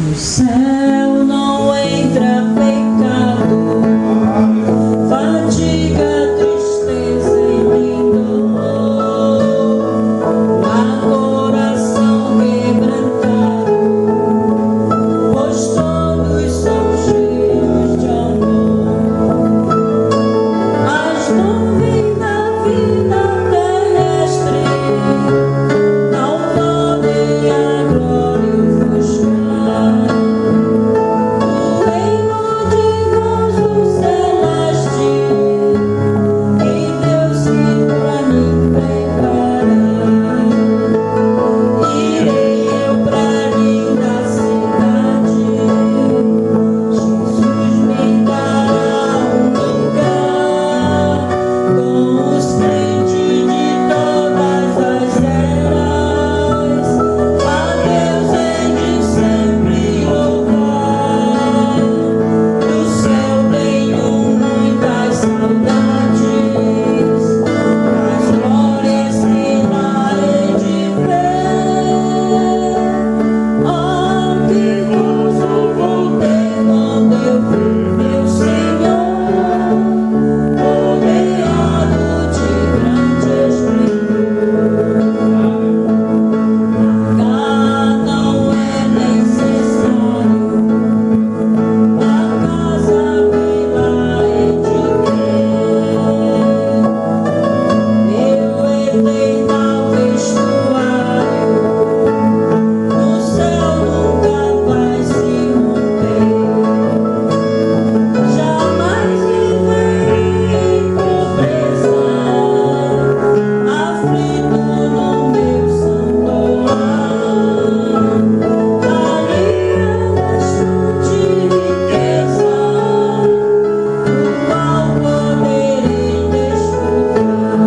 No céu não entra pecado, fadiga, tristeza e nem dor. Há coração quebrantado, pois todos são cheios de amor. Mas nuvens da vida terrestre não podem a glória ofuscar. O reino de gozo celeste que Deus quis pra mim preparar. Irei eu pra linda cidade, Jesus me dará um lugar com os crentes de todas as eras. A Deus é de sempre louvar. Do céu tenho muitas saudades, as glórias que lá hei de ver. Oh, que gozo vou ter quando eu ver meu Senhor, rodeado de grande esplendor. Cá não é necessário a casa bela hei de ter. Meu eterno vestuário no céu nunca vai se romper. Jamais viverei em pobreza, aflito no meu santo lar. Ali há bastante riqueza, do qual poderei desfrutar.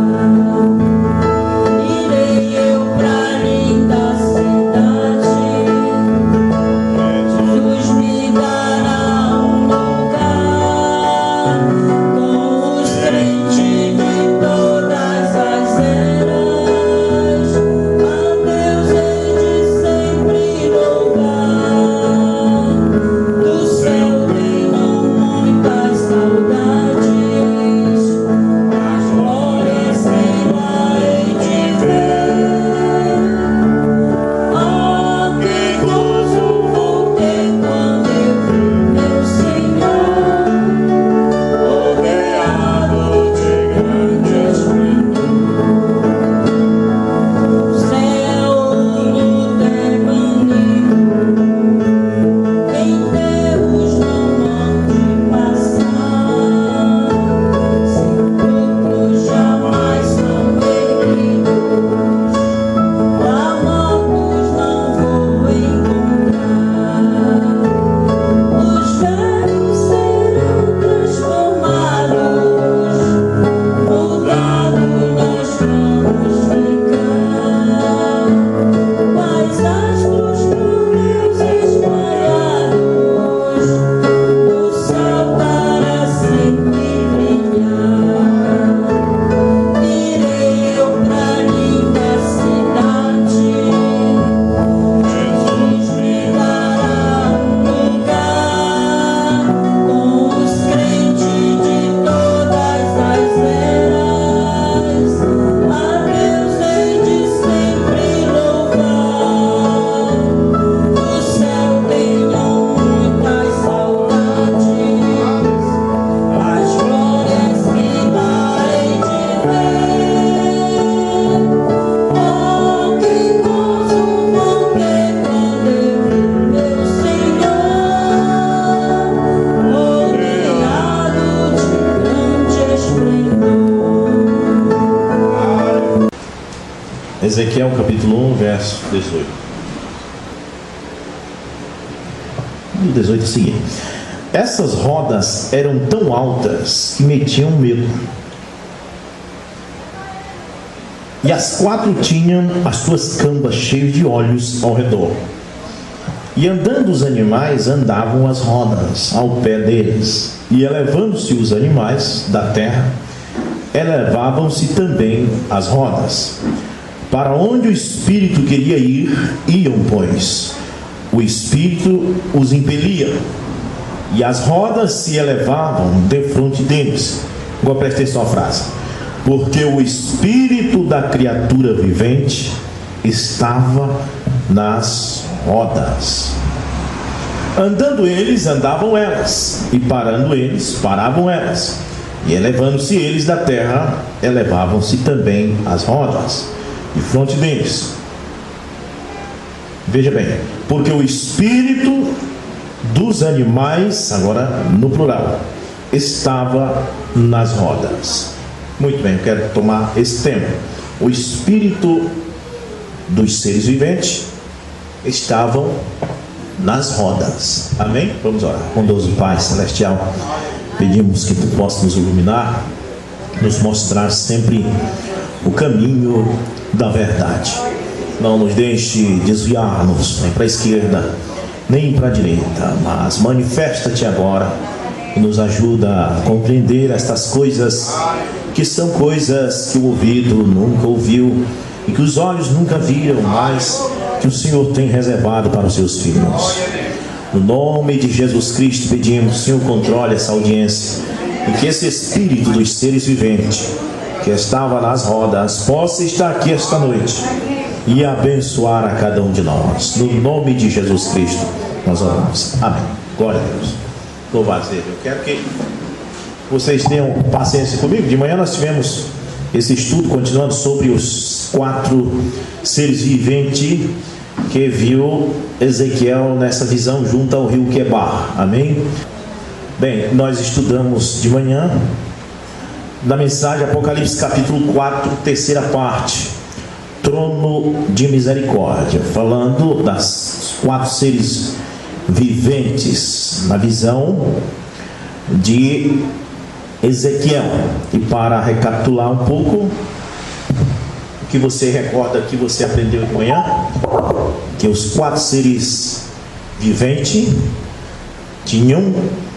Irei eu pra linda cidade, Jesus me dará um lugar com os crentes de todas as eras. A Deus hei de sempre louvar. Do céu tenho muitas saudades, as glórias que lá hei de ver. Oh, que gozo vou ter quando eu ver meu Senhor, rodeado de grande esplendor. O céu luto é banido, enterros não hão de passar. Sepulcros jamais são erguidos, lá mortos não vou encontrar. Os velhos serão transformados, mudados nós vamos ficar. Quais astros por Deus espalhados, no céu para sempre brilhar. Irei eu pra linda cidade, Jesus me dará um lugar com os crentes de todas as eras. A Deus hei de sempre louvar. Do céu tenho muitas saudades, as glórias que lá hei de ver. Oh, que gozo vou ter quando eu ver meu Senhor, rodeado de grande esplendor. Ezequiel capítulo 1, verso 18. No 18 é o seguinte: essas rodas eram tão altas que metiam medo, e as quatro tinham as suas cambas cheias de olhos ao redor. E andando os animais, andavam as rodas ao pé deles, e elevando-se os animais da terra, elevavam-se também as rodas. Para onde o Espírito queria ir, iam, pois. o Espírito os impelia, e as rodas se elevavam defronte deles. Agora preste atenção à frase: porque o Espírito da criatura vivente estava nas rodas. Andando eles, andavam elas, e parando eles, paravam elas, e elevando-se eles da terra, elevavam-se também as rodas de fronte deles. Veja bem, porque o espírito dos animais, agora no plural, estava nas rodas. Muito bem, eu quero tomar esse tema. O espírito dos seres viventes estavam nas rodas. Amém? Vamos orar. Bondoso Pai Celestial, pedimos que Tu possa nos iluminar, nos mostrar sempre o caminho da verdade. Não nos deixe desviar-nos nem para a esquerda, nem para a direita, mas manifesta-te agora e nos ajuda a compreender estas coisas, que são coisas que o ouvido nunca ouviu e que os olhos nunca viram, mas que o Senhor tem reservado para os seus filhos. No nome de Jesus Cristo pedimos, Senhor, controle essa audiência, e que esse espírito dos seres viventes que estava nas rodas possa estar aqui esta noite e abençoar a cada um de nós. No nome de Jesus Cristo nós oramos. Amém. Glória a Deus. Louvado seja. Eu quero que vocês tenham paciência comigo. De manhã nós tivemos esse estudo continuando sobre os 4 seres viventes que viu Ezequiel nessa visão junto ao rio Quebar. Amém? Bem, nós estudamos de manhã da mensagem Apocalipse capítulo 4, terceira parte, trono de misericórdia, falando das 4 seres viventes na visão de Ezequiel. E para recapitular um pouco o que você recorda que você aprendeu de manhã, que os 4 seres viventes tinham,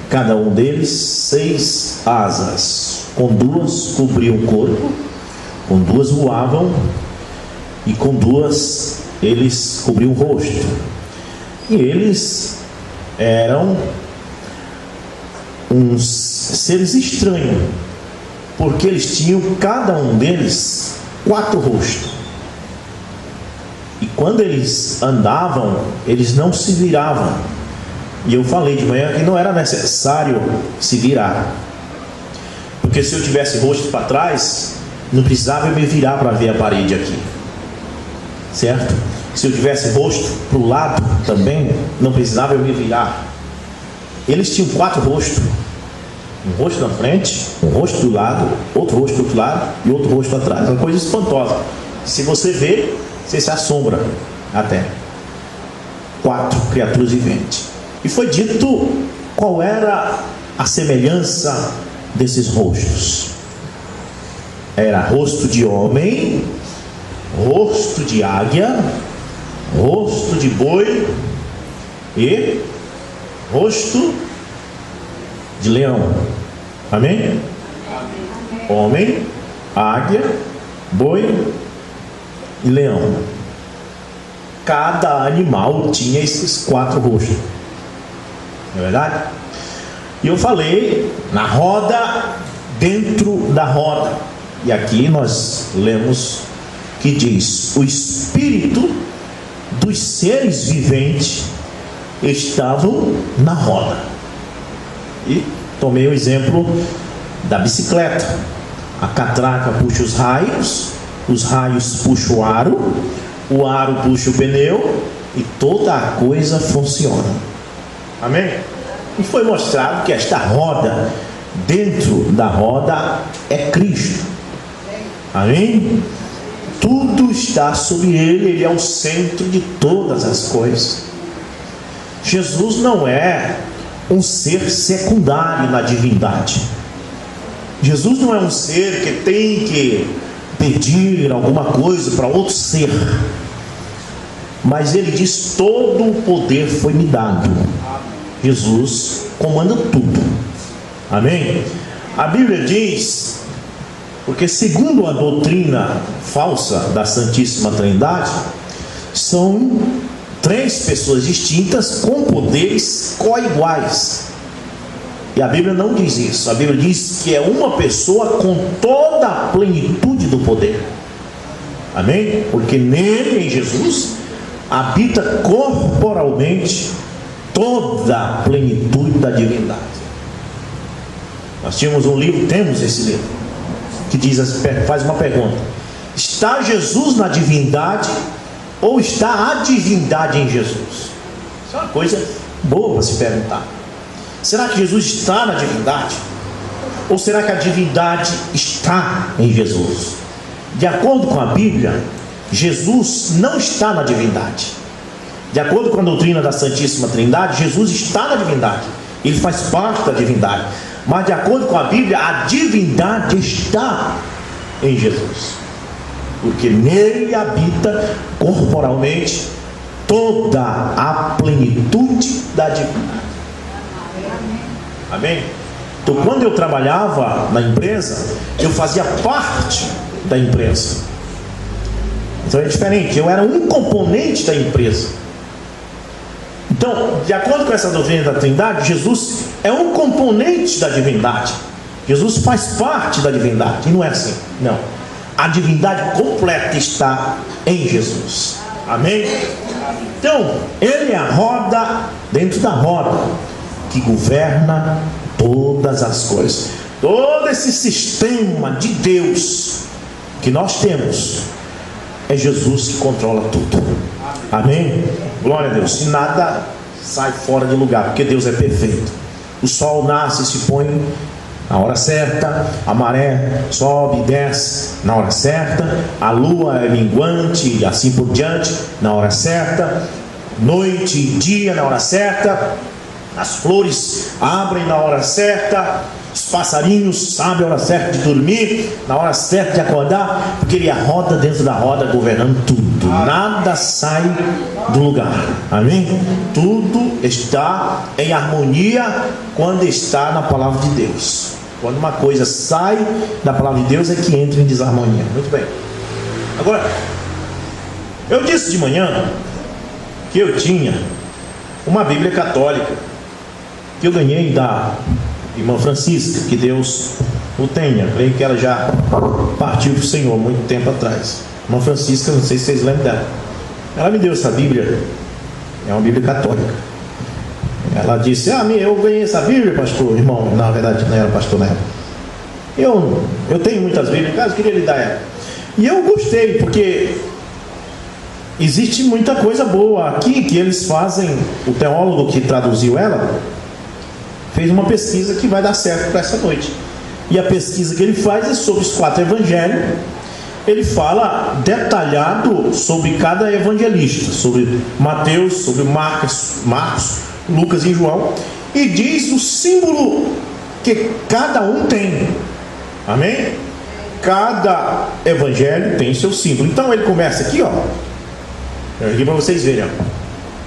cada um deles, 6 asas, com 2 cobriam o corpo, com 2 voavam, e com 2 eles cobriam o rosto. E eles eram uns seres estranhos, porque eles tinham, cada um deles, 4 rostos. E quando eles andavam, eles não se viravam. E eu falei de manhã que não era necessário se virar, porque se eu tivesse rosto para trás, não precisava eu me virar para ver a parede aqui, certo? Se eu tivesse rosto para o lado também, não precisava eu me virar. Eles tinham 4 rostos: um rosto na frente, um rosto do lado, outro rosto do outro lado e outro rosto atrás. Uma coisa espantosa. Se você vê, você se assombra até. 4 criaturas viventes. E foi dito qual era a semelhança desses rostos. Era rosto de homem, rosto de águia, rosto de boi e rosto de leão. Amém? Homem, águia, boi e leão. Cada animal tinha esses 4 rostos. Não é verdade? E eu falei na roda, dentro da roda. E aqui nós lemos que diz: o espírito dos seres viventes estavam na roda. E tomei o exemplo da bicicleta. A catraca puxa os raios puxam o aro puxa o pneu, e toda a coisa funciona. Amém? E foi mostrado que esta roda, dentro da roda é Cristo. Amém? Tudo está sobre ele, ele é o centro de todas as coisas. Jesus não é um ser secundário na divindade. Jesus não é um ser que tem que pedir alguma coisa para outro ser, mas ele diz: todo o poder foi me dado. Jesus comanda tudo. Amém? A Bíblia diz, porque segundo a doutrina falsa da Santíssima Trindade, são três pessoas distintas com poderes coiguais. E a Bíblia não diz isso. A Bíblia diz que é uma pessoa com toda a plenitude do poder. Amém? Porque nele, em Jesus, habita corporalmente toda a plenitude da divindade. Nós temos um livro, temos esse livro, que diz, faz uma pergunta: está Jesus na divindade ou está a divindade em Jesus? Isso é uma coisa boa para se perguntar. Será que Jesus está na divindade? Ou será que a divindade está em Jesus? De acordo com a Bíblia, Jesus não está na divindade. De acordo com a doutrina da Santíssima Trindade, Jesus está na divindade. Ele faz parte da divindade. Mas de acordo com a Bíblia, a divindade está em Jesus. Porque nele habita corporalmente toda a plenitude da divindade. Amém? Então, quando eu trabalhava na empresa, eu fazia parte da empresa. Então é diferente, eu era um componente da empresa. Então, de acordo com essa doutrina da Trindade, Jesus é um componente da divindade. Jesus faz parte da divindade. E não é assim, não. A divindade completa está em Jesus. Amém? Então, ele é a roda dentro da roda que governa todas as coisas. Todo esse sistema de Deus que nós temos, é Jesus que controla tudo. Amém? Glória a Deus. E nada sai fora de lugar, porque Deus é perfeito. O sol nasce e se põe na hora certa, a maré sobe e desce na hora certa, a lua é minguante e assim por diante na hora certa, noite e dia na hora certa, as flores abrem na hora certa, os passarinhos sabem a hora certa de dormir, na hora certa de acordar, porque ele é a roda dentro da roda, governando tudo. Nada sai do lugar. Amém? Tudo está em harmonia quando está na palavra de Deus. Quando uma coisa sai da palavra de Deus é que entra em desarmonia. Muito bem. Agora, eu disse de manhã que eu tinha uma Bíblia católica que eu ganhei da irmã Francisca, que Deus o tenha. Creio que ela já partiu para o Senhor muito tempo atrás. Irmã Francisca, não sei se vocês lembram dela. Ela me deu essa Bíblia, é uma Bíblia católica. Ela disse: eu ganhei essa Bíblia, pastor. Irmão, na verdade não era pastor na época. Eu tenho muitas Bíblias em casa, eu queria lhe dar ela. E eu gostei, porque existe muita coisa boa aqui que eles fazem. O teólogo que traduziu ela fez uma pesquisa que vai dar certo para essa noite. E a pesquisa que ele faz é sobre os 4 evangelhos. Ele fala detalhado sobre cada evangelista, sobre Mateus, sobre Marcos, Lucas e João, e diz o símbolo que cada um tem. Amém? Cada evangelho tem seu símbolo. Então ele começa aqui, ó. Aqui para vocês verem,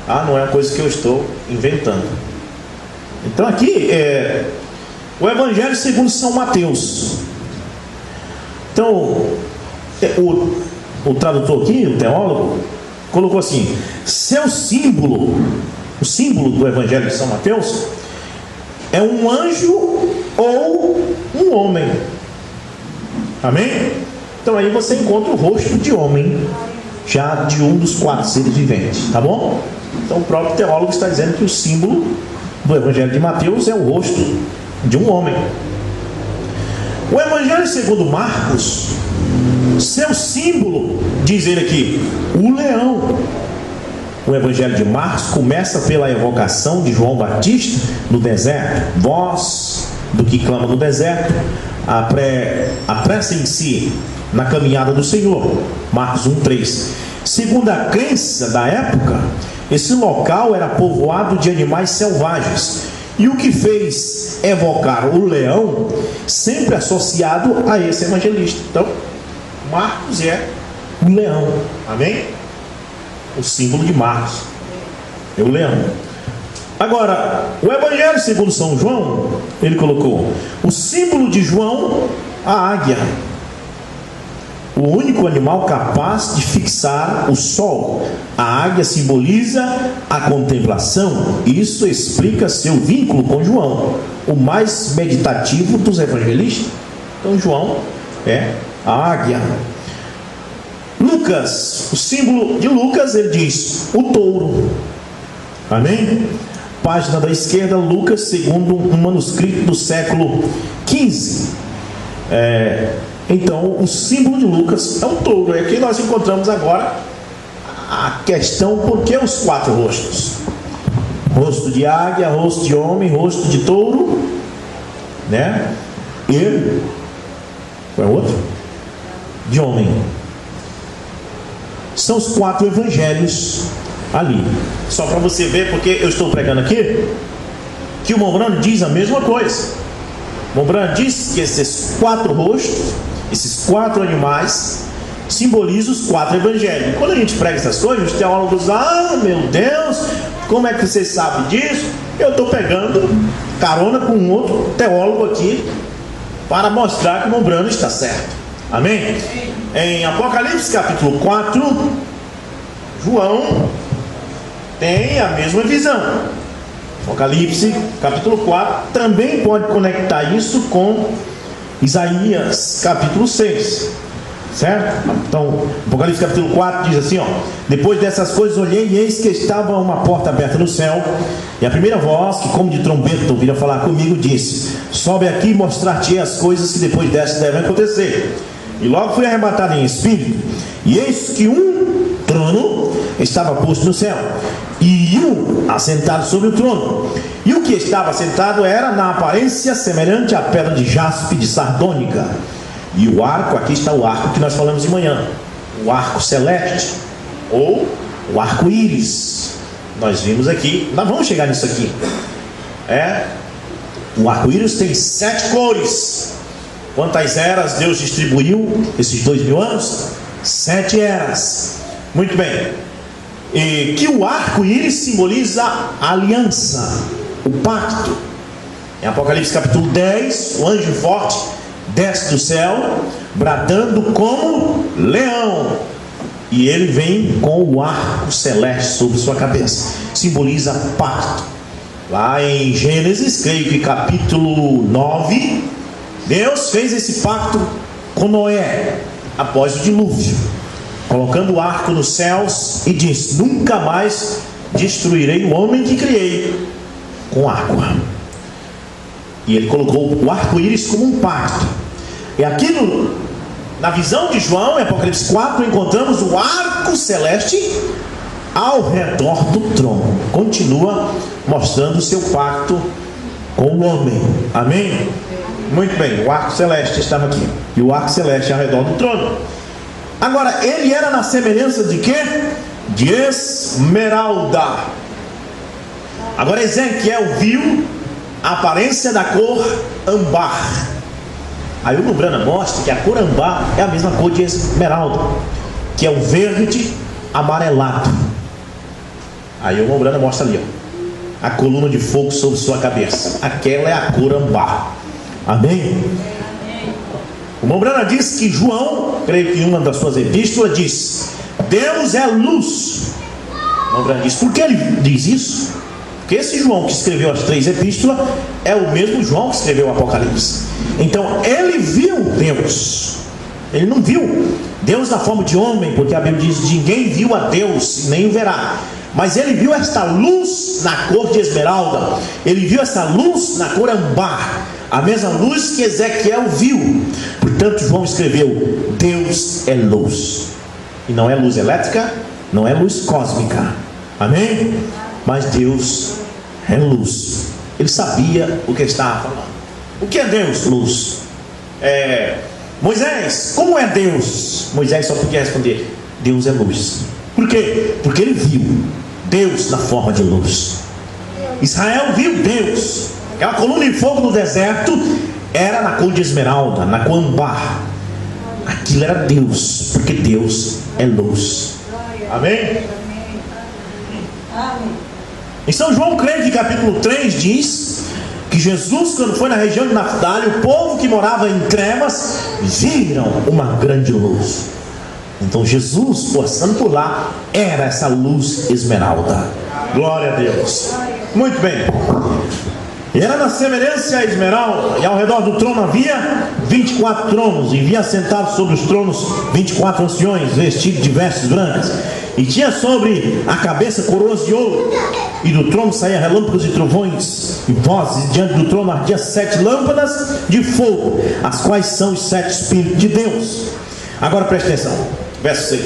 ó. Não é uma coisa que eu estou inventando. Então aqui é o Evangelho segundo São Mateus. Então o tradutor aqui, o teólogo, colocou assim: seu símbolo, o símbolo do Evangelho de São Mateus é um anjo ou um homem. Amém? Então aí você encontra o rosto de homem, já de um dos 4 seres viventes, tá bom? Então o próprio teólogo está dizendo que o símbolo do Evangelho de Mateus é o rosto de um homem. O Evangelho segundo Marcos, seu símbolo, diz ele aqui, o leão. O Evangelho de Marcos começa pela evocação de João Batista no deserto. Voz do que clama no deserto, apressem-se na caminhada do Senhor. Marcos 1:3. Segundo a crença da época, esse local era povoado de animais selvagens, e o que fez evocar o leão, sempre associado a esse evangelista. Então, Marcos é um leão. Amém? O símbolo de Marcos é o leão. Agora, o Evangelho segundo São João, ele colocou o símbolo de João, a águia. o único animal capaz de fixar o sol. A águia simboliza a contemplação. Isso explica seu vínculo com João, o mais meditativo dos evangelistas. Então João é a águia. Lucas, o símbolo de Lucas, ele diz o touro. Amém? Página da esquerda, Lucas, segundo um manuscrito do século XV. Então, o símbolo de Lucas é um touro. É aqui nós encontramos agora a questão: por que os 4 rostos? Rosto de águia, rosto de homem, rosto de touro, né? E qual é o outro? De homem. São os 4 evangelhos ali. Só para você ver, porque eu estou pregando aqui, que o Mombrano diz a mesma coisa. O Mombrano diz que esses 4 rostos, esses 4 animais, simbolizam os 4 evangelhos. Quando a gente prega essas coisas, os teólogos dizem: ah, meu Deus, como é que você sabe disso? Eu estou pegando carona com um outro teólogo aqui para mostrar que o Mombrano está certo. Amém? Em Apocalipse capítulo 4, João tem a mesma visão. Apocalipse capítulo 4 também pode conectar isso com Isaías capítulo 6, certo? Então, Apocalipse capítulo 4 diz assim, ó: depois dessas coisas olhei, e eis que estava uma porta aberta no céu, e a primeira voz, que como de trombeta ouvira falar comigo, disse: sobe aqui e mostrar-te as coisas que depois dessas devem acontecer. E logo fui arrebatado em espírito, e eis que um trono estava posto no céu, e um assentado sobre o trono. E o que estava assentado era na aparência semelhante à pedra de jaspe de sardônica. E o arco, aqui está o arco que nós falamos de manhã, o arco celeste, ou o arco-íris. Nós vimos aqui, nós vamos chegar nisso aqui. O arco-íris tem 7 cores. Quantas eras Deus distribuiu esses 2000 anos? 7 eras. Muito bem. E que o arco-íris simboliza a aliança, o pacto. Em Apocalipse capítulo 10, o anjo forte desce do céu, bradando como leão, e ele vem com o arco celeste sobre sua cabeça. Simboliza pacto. Lá em Gênesis, creio que capítulo 9, Deus fez esse pacto com Noé após o dilúvio, colocando o arco nos céus, e diz: nunca mais destruirei o homem que criei com água. E ele colocou o arco-íris como um pacto. E aqui na visão de João, em Apocalipse 4, encontramos o arco celeste ao redor do trono. Continua mostrando o seu pacto com o homem. Amém? Muito bem, o arco celeste estava aqui, e o arco celeste ao redor do trono. Agora, ele era na semelhança de quê? De esmeralda. Agora Ezequiel viu a aparência da cor âmbar. Aí o Lumbrana mostra que a cor âmbar é a mesma cor de esmeralda, que é o verde amarelado. Aí o Lumbrana mostra ali, ó, a coluna de fogo sobre sua cabeça. Aquela é a cor âmbar. Amém? O Mombrana diz que João, creio que em uma das suas epístolas, diz: Deus é luz. O Mombrana diz: por que ele diz isso? Porque esse João que escreveu as 3 epístolas é o mesmo João que escreveu o Apocalipse. Então ele viu Deus. Ele não viu Deus na forma de homem, porque a Bíblia diz: ninguém viu a Deus, nem o verá. Mas ele viu esta luz na cor de esmeralda. Ele viu essa luz na cor âmbar, a mesma luz que Ezequiel viu. Portanto, João escreveu: Deus é luz. E não é luz elétrica, não é luz cósmica. Amém? Mas Deus é luz. Ele sabia o que estava falando. O que é Deus? Luz. Moisés, como é Deus? Moisés só podia responder: Deus é luz. Por quê? Porque ele viu Deus na forma de luz. Israel viu Deus. Aquela coluna de fogo no deserto era na cor de esmeralda, na cor âmbar. Aquilo era Deus, porque Deus é luz. Amém? Em São João, creio que capítulo 3 diz que que Jesus, quando foi na região de Naftali, o povo que morava em trevas viram uma grande luz. Então Jesus, passando por lá, era essa luz esmeralda. Glória a Deus. Muito bem. E era na semelhança a esmeralda, e ao redor do trono havia 24 tronos, e havia sentados sobre os tronos 24 anciões, vestidos de vestes brancas, e tinha sobre a cabeça coroas de ouro, e do trono saía relâmpagos e trovões e vozes, e diante do trono ardia 7 lâmpadas de fogo, as quais são os 7 Espíritos de Deus. Agora preste atenção, verso 6.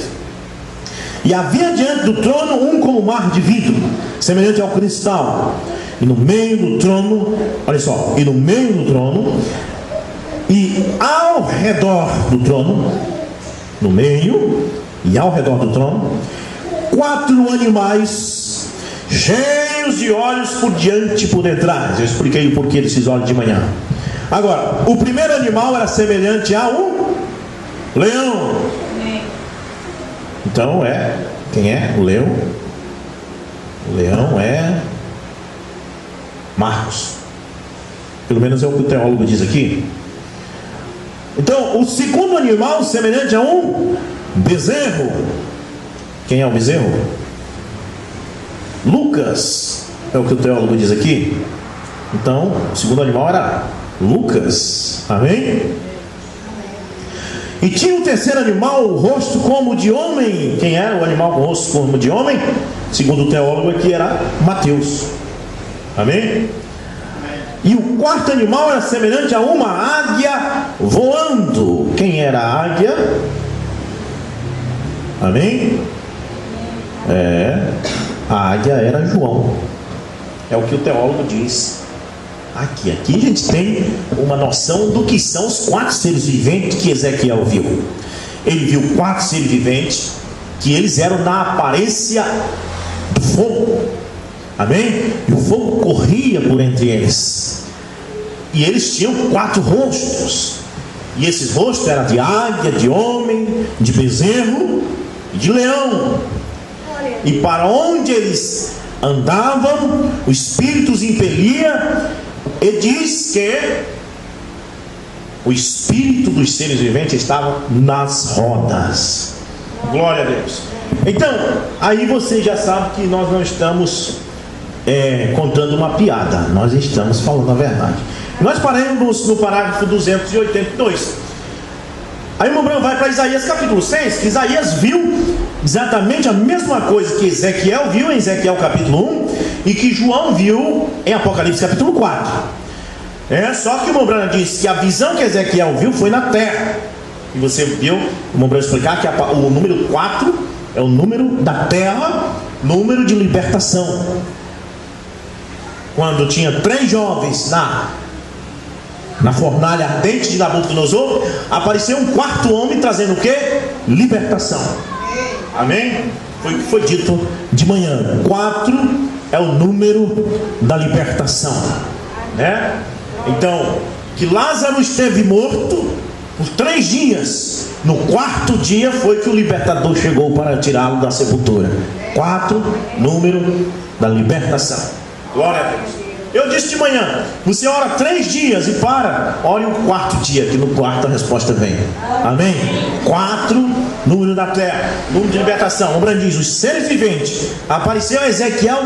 E havia diante do trono um como mar de vidro, semelhante ao cristal, e no meio do trono, olha só, e no meio do trono, e ao redor do trono, no meio e ao redor do trono, 4 animais cheios de olhos por diante e por detrás. Eu expliquei o porquê desses olhos de manhã. Agora, o primeiro animal era semelhante a um leão. Então quem é o leão? O leão é Marcos, pelo menos é o que o teólogo diz aqui. Então, o segundo animal semelhante a um bezerro. Quem é o bezerro? Lucas, é o que o teólogo diz aqui. Então, o segundo animal era Lucas. Amém? E tinha um terceiro animal, o rosto como de homem. Quem era o animal com o rosto como de homem? Segundo o teólogo aqui era Mateus. Amém? E o quarto animal era semelhante a uma águia voando. Quem era a águia? Amém? A águia era João. É o que o teólogo diz aqui. Aqui a gente tem uma noção do que são os 4 seres viventes que Ezequiel viu. Ele viu 4 seres viventes que eles eram na aparência do fogo. Amém? E o fogo corria por entre eles. E eles tinham 4 rostos. E esses rostos eram de águia, de homem, de bezerro e de leão. E para onde eles andavam, o Espírito os impelia. E diz que o Espírito dos seres viventes estava nas rodas. Glória a Deus. Então, aí você já sabe que nós não estamos contando uma piada, nós estamos falando a verdade. Nós paramos no parágrafo 282. Aí o irmão Branco vai para Isaías capítulo 6, que Isaías viu exatamente a mesma coisa que Ezequiel viu em Ezequiel capítulo 1 e que João viu em Apocalipse capítulo 4. Só que o irmão Branco diz que a visão que Ezequiel viu foi na terra. E você viu o irmão Branco explicar que o número 4 é o número da terra, número de libertação. Quando tinha 3 jovens na fornalha ardente de Nabucodonosor, apareceu um 4º homem trazendo o que? Libertação. Amém? Foi o que foi dito de manhã. 4 é o número da libertação, né? Então, que Lázaro esteve morto por 3 dias. No 4º dia foi que o libertador chegou para tirá-lo da sepultura. 4, número da libertação. Glória a Deus. Eu disse de manhã, você ora 3 dias e para, ore o 4º dia, que no 4º a resposta vem. Amém? 4, número da terra, número de libertação. O Branco diz, os seres viventes. Apareceu a Ezequiel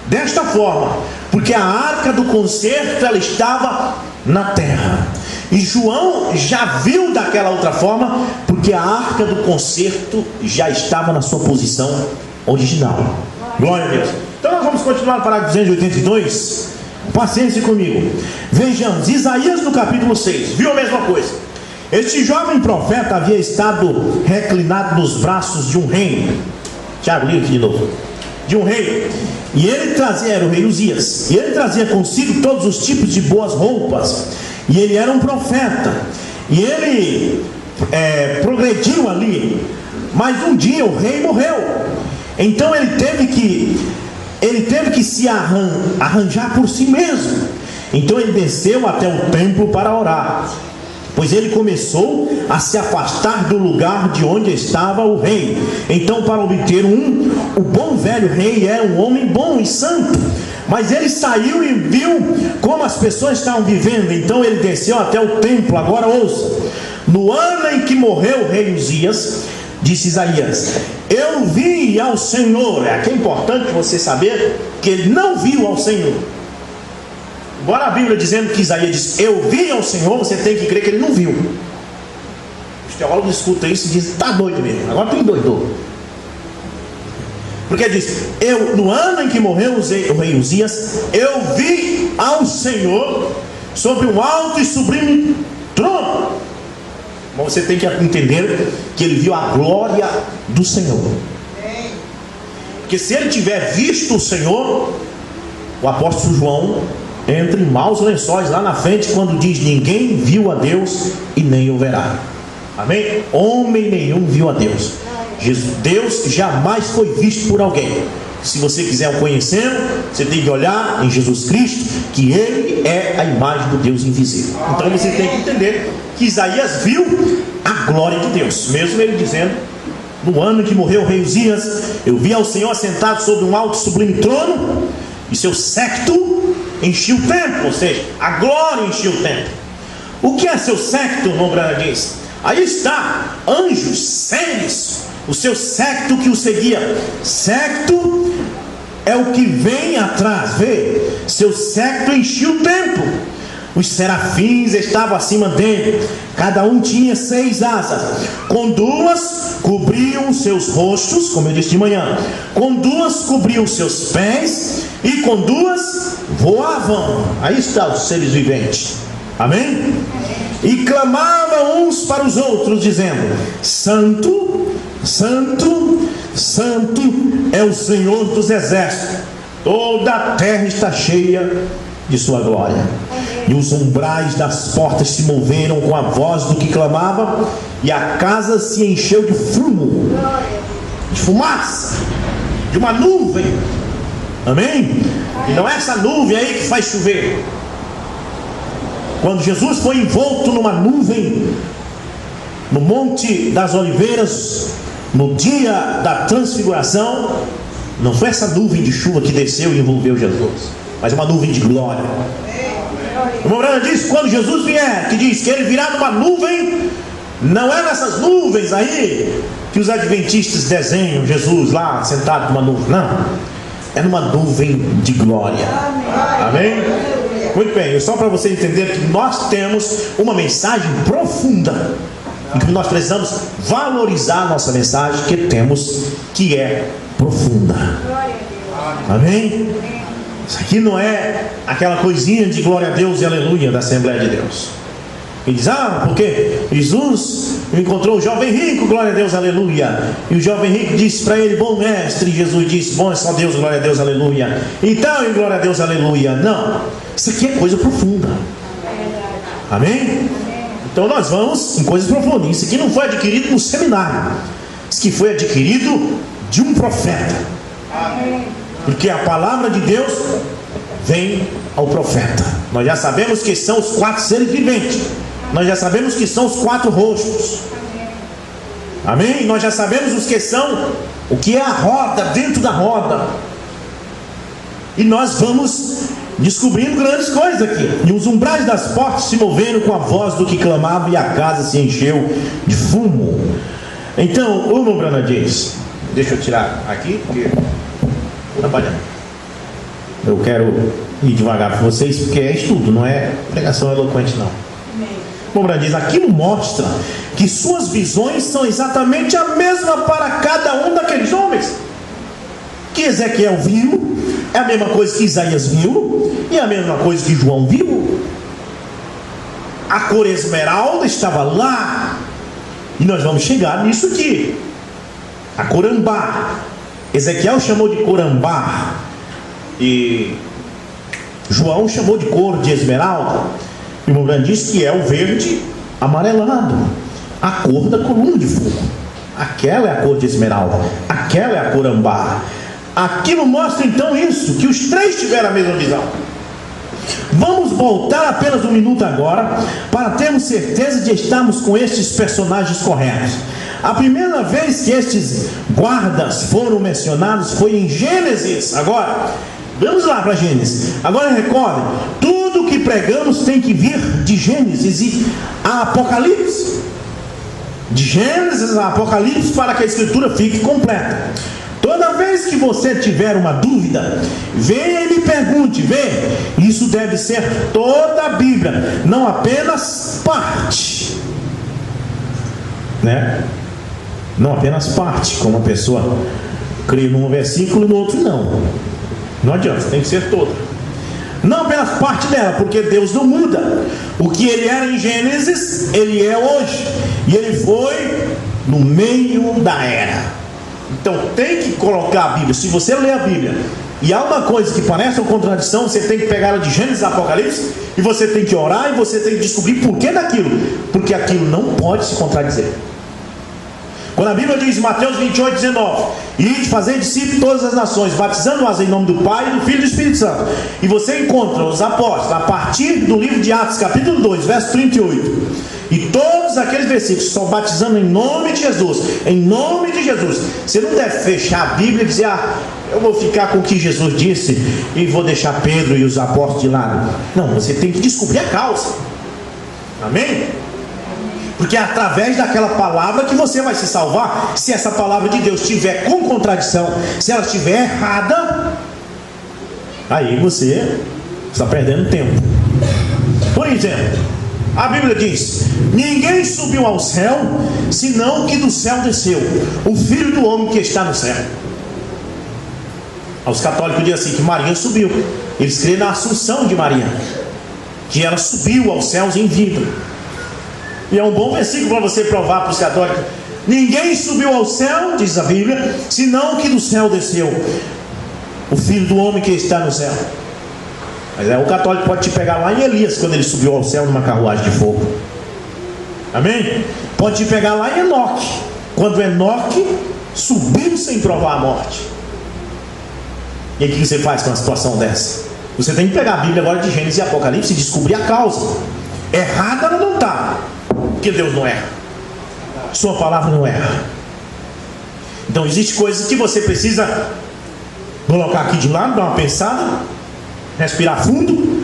desta forma, porque a arca do concerto ela estava na terra. E João já viu daquela outra forma, porque a arca do concerto já estava na sua posição original. Glória a Deus. Então nós vamos continuar no parágrafo 282. Paciência comigo. Vejamos, Isaías no capítulo 6 viu a mesma coisa. Este jovem profeta havia estado reclinado nos braços de um rei. Tiago, liga aqui de novo. De um rei. E ele trazia, era o rei Uzias, e ele trazia consigo todos os tipos de boas roupas. E ele era um profeta. E ele progrediu ali. Mas um dia o rei morreu. Então ele teve que se arranjar por si mesmo. Então ele desceu até o templo para orar, pois ele começou a se afastar do lugar de onde estava o rei. Então, para obter o bom velho rei era um homem bom e santo, Mas ele saiu e viu como as pessoas estavam vivendo. Então ele desceu até o templo. Agora ouça: no ano em que morreu o rei Uzias, disse Isaías, eu vi ao Senhor. É aqui é importante você saber que ele não viu ao Senhor. Embora a Bíblia dizendo que Isaías disse eu vi ao Senhor, você tem que crer que ele não viu. Os teólogos escutam isso e dizem, está doido mesmo, agora tu endoidou. Porque diz, no ano em que morreu o rei Uzias, eu vi ao Senhor sobre um alto e sublime trono. Mas você tem que entender que ele viu a glória do Senhor. Porque se ele tiver visto o Senhor, o apóstolo João entra em maus lençóis lá na frente, quando diz, ninguém viu a Deus e nem o verá. Amém? Homem nenhum viu a Deus. Deus jamais foi visto por alguém. Se você quiser o conhecer, você tem que olhar em Jesus Cristo, que Ele é a imagem do Deus invisível. Então você tem que entender que Isaías viu a glória de Deus, mesmo ele dizendo, no ano em que morreu o rei Uzias, eu vi ao Senhor assentado sobre um alto e sublime trono, e seu séquito enchia o templo, ou seja, a glória enchia o templo. O que é seu séquito, irmão Branham diz? Aí está, anjos, seres, o seu séquito que o seguia. Séquito é o que vem atrás, vê? Seu séquito enchia o templo. Os serafins estavam acima dele, cada um tinha 6 asas, com 2 cobriam os seus rostos, como eu disse de manhã, com 2 cobriam os seus pés, e com 2 voavam. Aí está os seres viventes, amém? E clamavam uns para os outros, dizendo, Santo, Santo, Santo é o Senhor dos exércitos, toda a terra está cheia de sua glória. E os umbrais das portas se moveram com a voz do que clamava, e a casa se encheu de fumo, de fumaça, de uma nuvem. Amém? E não é essa nuvem aí que faz chover. Quando Jesus foi envolto numa nuvem no Monte das Oliveiras, no dia da transfiguração, não foi essa nuvem de chuva que desceu e envolveu Jesus, mas uma nuvem de glória. O irmão Branham diz, quando Jesus vier, que diz que ele virá numa nuvem, não é nessas nuvens aí que os adventistas desenham Jesus lá sentado numa nuvem, não, é numa nuvem de glória. Amém? Muito bem, só para você entender que nós temos uma mensagem profunda, e que nós precisamos valorizar a nossa mensagem que temos, que é profunda. Amém? Isso aqui não é aquela coisinha de glória a Deus e aleluia da Assembleia de Deus. E diz, porque Jesus encontrou o jovem rico, glória a Deus, aleluia. E o jovem rico disse para ele, bom mestre. E Jesus disse, bom é só Deus, glória a Deus, aleluia. Então, glória a Deus, aleluia. Não, isso aqui é coisa profunda. Amém? Então nós vamos em coisas profundas. Isso aqui não foi adquirido no seminário. Isso aqui foi adquirido de um profeta. Porque a palavra de Deus vem ao profeta. Nós já sabemos que são os 4 seres viventes. Nós já sabemos que são os 4 rostos. Amém? Nós já sabemos os que são, o que é a roda dentro da roda. E nós vamos descobrindo grandes coisas aqui. E os umbrais das portas se moveram com a voz do que clamava, e a casa se encheu de fumo. Então, o irmão Branham diz, deixa eu tirar aqui, porque trabalhando. Eu quero ir devagar para vocês, porque é estudo, não é pregação eloquente, não. O irmão Branham diz, aquilo mostra que suas visões são exatamente a mesma para cada um daqueles homens. Que Ezequiel viu é a mesma coisa que Isaías viu, e é a mesma coisa que João viu. A cor esmeralda estava lá, e nós vamos chegar nisso aqui. A cor âmbar, Ezequiel chamou de cor âmbar, e João chamou de cor de esmeralda. O irmão Branham diz que é o verde amarelado, a cor da coluna de fogo. Aquela é a cor de esmeralda, aquela é a cor âmbar. Aquilo mostra então isso, que os 3 tiveram a mesma visão. Vamos voltar apenas um minuto agora, para termos certeza de estarmos com estes personagens corretos. A primeira vez que estes guardas foram mencionados foi em Gênesis. Agora, Vamos lá para Gênesis. Agora recordem, tudo que pregamos tem que vir de Gênesis a Apocalipse. De Gênesis a Apocalipse, para que a escritura fique completa. Toda vez que você tiver uma dúvida, venha e me pergunte. Isso deve ser toda a Bíblia, não apenas parte, né? Não apenas parte, como a pessoa crê num versículo e no outro não adianta, tem que ser toda. Não apenas parte dela, porque Deus não muda. O que ele era em Gênesis, ele é hoje, e ele foi no meio da era. Então tem que colocar a Bíblia. Se você lê a Bíblia e há uma coisa que parece uma contradição, você tem que pegar ela de Gênesis a Apocalipse, e você tem que orar, e você tem que descobrir por que daquilo, porque aquilo não pode se contradizer. Quando a Bíblia diz em Mateus 28:19: ide fazer discípulos de todas as nações, batizando-as em nome do Pai, do Filho e do Espírito Santo, e você encontra os apóstolos a partir do livro de Atos capítulo 2 verso 38, e todos aqueles versículos estão batizando em nome de Jesus, em nome de Jesus. Você não deve fechar a Bíblia e dizer: eu vou ficar com o que Jesus disse e vou deixar Pedro e os apóstolos de lado. Não, você tem que descobrir a causa. Amém? Porque é através daquela palavra que você vai se salvar. Se essa palavra de Deus estiver com contradição, se ela estiver errada, aí você está perdendo tempo. Por exemplo, a Bíblia diz: ninguém subiu ao céu, senão o que do céu desceu, o Filho do homem que está no céu. Os católicos dizem assim, que Maria subiu. Eles creem na assunção de Maria, que ela subiu aos céus em vida. E é um bom versículo para você provar para os católicos. Ninguém subiu ao céu, diz a Bíblia, senão o que do céu desceu, o Filho do homem que está no céu. Mas o católico pode te pegar lá em Elias, quando ele subiu ao céu numa carruagem de fogo. Amém? Pode te pegar lá em Enoque, quando Enoque subiu sem provar a morte. E aí o que você faz com uma situação dessa? Você tem que pegar a Bíblia agora de Gênesis e Apocalipse e descobrir a causa. Errada ela não está, porque Deus não erra, sua palavra não erra. Então existe coisas que você precisa colocar aqui de lado, dar uma pensada, respirar fundo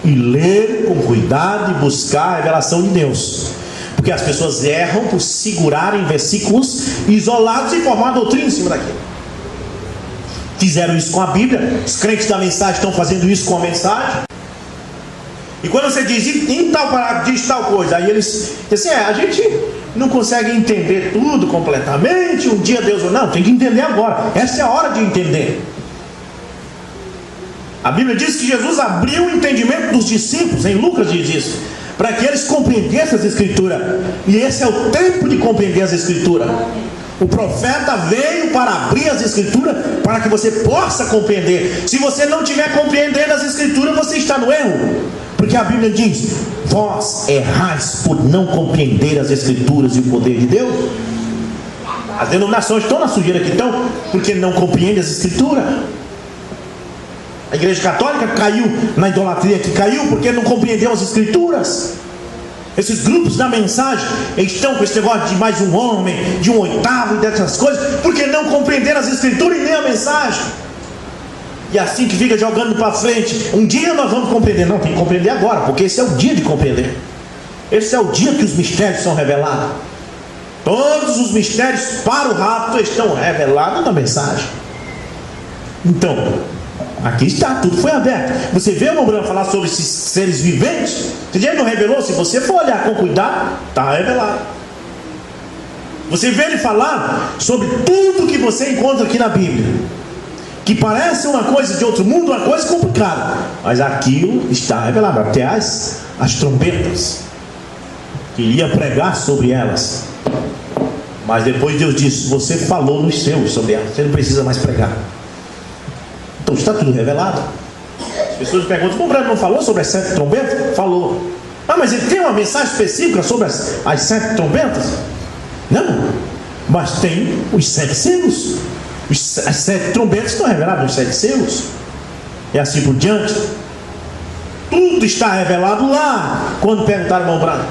e ler com cuidado e buscar a revelação de Deus. Porque as pessoas erram por segurarem versículos isolados e formar doutrina em cima daquilo. Fizeram isso com a Bíblia, os crentes da mensagem estão fazendo isso com a mensagem. E quando você diz em tal parágrafo diz tal coisa, aí eles dizem assim: a gente não consegue entender tudo completamente, um dia Deus... Não, tem que entender agora, essa é a hora de entender. A Bíblia diz que Jesus abriu o entendimento dos discípulos, em Lucas diz isso, para que eles compreendessem as Escrituras. E esse é o tempo de compreender as Escrituras. O profeta veio para abrir as Escrituras, para que você possa compreender. Se você não estiver compreendendo as Escrituras, você está no erro. Porque a Bíblia diz: vós errais por não compreender as Escrituras e o poder de Deus. As denominações estão na sujeira que estão, porque não compreendem as Escrituras. A Igreja Católica caiu na idolatria que caiu, porque não compreendeu as Escrituras. Esses grupos da mensagem estão com esse negócio de mais um homem, de um oitavo e dessas coisas, porque não compreenderam as Escrituras e nem a mensagem. E assim que fica jogando para frente: um dia nós vamos compreender. Não, tem que compreender agora, porque esse é o dia de compreender. Esse é o dia que os mistérios são revelados. Todos os mistérios para o rapto estão revelados na mensagem. Então, aqui está, tudo foi aberto. Você vê o irmão Branco falar sobre esses seres viventes? Se ele não revelou, se você for olhar com cuidado, está revelado. Você vê ele falar sobre tudo que você encontra aqui na Bíblia, que parece uma coisa de outro mundo, uma coisa complicada, mas aquilo está revelado. Até as trombetas, que ia pregar sobre elas. Mas depois Deus disse: você falou nos seus sobre elas, você não precisa mais pregar. Então está tudo revelado. As pessoas perguntam: o Branco não falou sobre as 7 trombetas? Falou. Mas ele tem uma mensagem específica sobre as 7 trombetas? Não, mas tem os 7 selos. As 7 trombetas estão reveladas nos 7 selos, e assim por diante. Tudo está revelado lá. Quando perguntaram ao irmão Branco: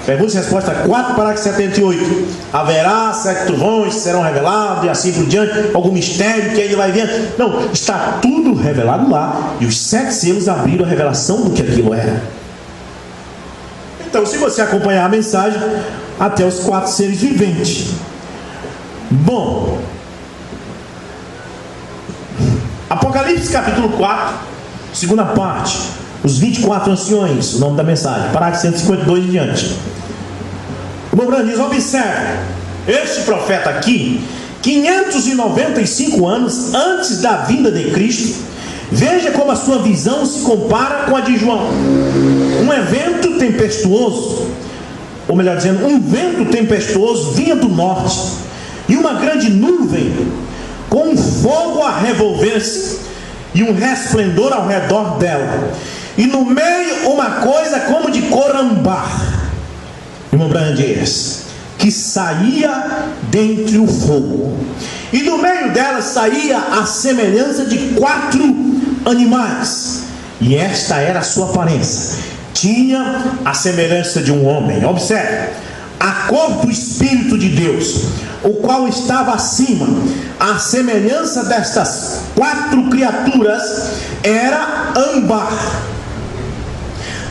Pergunta e resposta 4, parágrafo 78. Haverá 7 trovões que serão revelados e assim por diante, algum mistério que ainda vai vir. Não, está tudo revelado lá. E os 7 selos abriram a revelação do que aquilo era. Então, se você acompanhar a mensagem, até os 4 seres viventes. Bom, Apocalipse capítulo 4, segunda parte, os 24 anciões, o nome da mensagem, parágrafo 152 em diante. O irmão Branham diz: observe, este profeta aqui, 595 anos antes da vinda de Cristo, veja como a sua visão se compara com a de João. Um evento tempestuoso, ou melhor dizendo, um vento tempestuoso vinha do norte, e uma grande nuvem com um fogo a revolver-se e um resplendor ao redor dela, e no meio uma coisa como de cor âmbar. Irmão Branham diz que saía dentre o fogo, e do meio dela saía a semelhança de 4 animais, e esta era a sua aparência. Tinha a semelhança de um homem. Observe, a cor do Espírito de Deus, o qual estava acima, a semelhança destas 4 criaturas era âmbar.